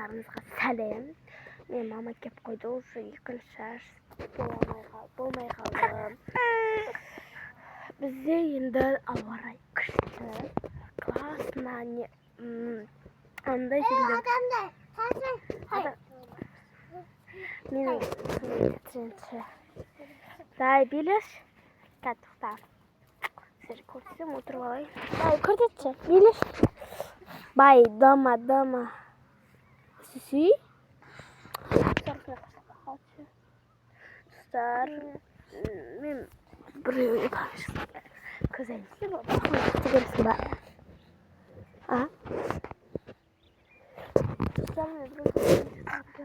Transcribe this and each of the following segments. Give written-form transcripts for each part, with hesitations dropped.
Барлықтарыңызға сәлем. Мен мама кеп қойды, уже екінші шаш болмай қалды. Бізде енді ауа райы күшті, классно, андай жерде. Менің дай билеш, кәттіқтар. Сіздер көрсем отырып алайын. Дай көрсетші, билеш. Бай, дома. Сүй. Достар, мен біреуге бармышым. Көзәйінсі ба, бақылы көрсін ба. Достар, мен біреуге бармышым.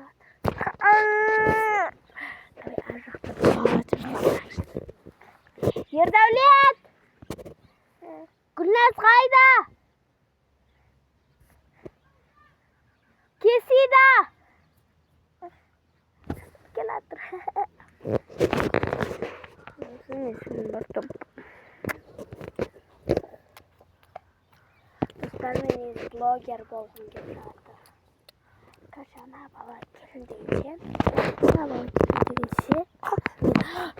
Ердәулет! Гүлназ қайда? Кесида! Кел атыр. Достар, мен блогер болғым келіп жатыр. Ана бала келін дегенше,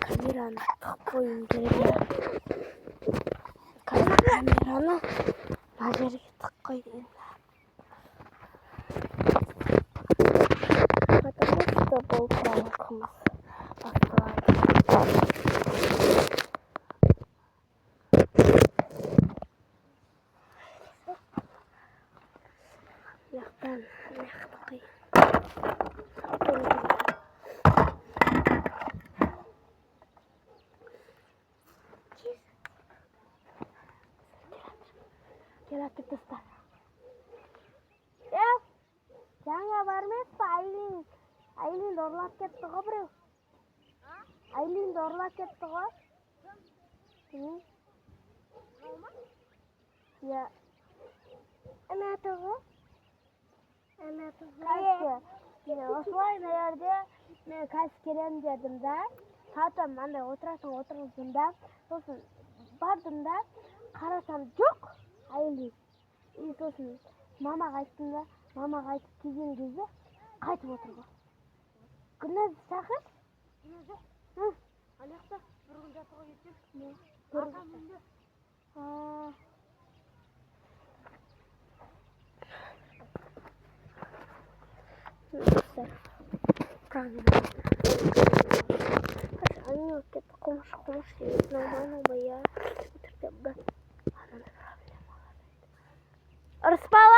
камераны тығып қойым керек. Камераны мына жерге тығып қой деген. Потому что бұл пранкымыз басталады. Яқтан қой. Келатыр достар. Жаңа бармайсыз ба? Айлинді ұрлап кетті ғой біреу. Айлинді ұрлап кетті ғой. Я. Әмәті ғой. Осылай мына жерде мен кәсіп келемін дедім да. Сатым андай отырғыздым да. Сосын бардым да, қарасам жоқ Айлин. Сосын мамаға айттым да, мамаға айтып келген кезде қайтып отыр ғой. Гүлназ шақыр? Жоқ. Аяқта бір күн жатуға кетсек. Арқамында. Они какие-то комыш есть, нормально бы я. Распал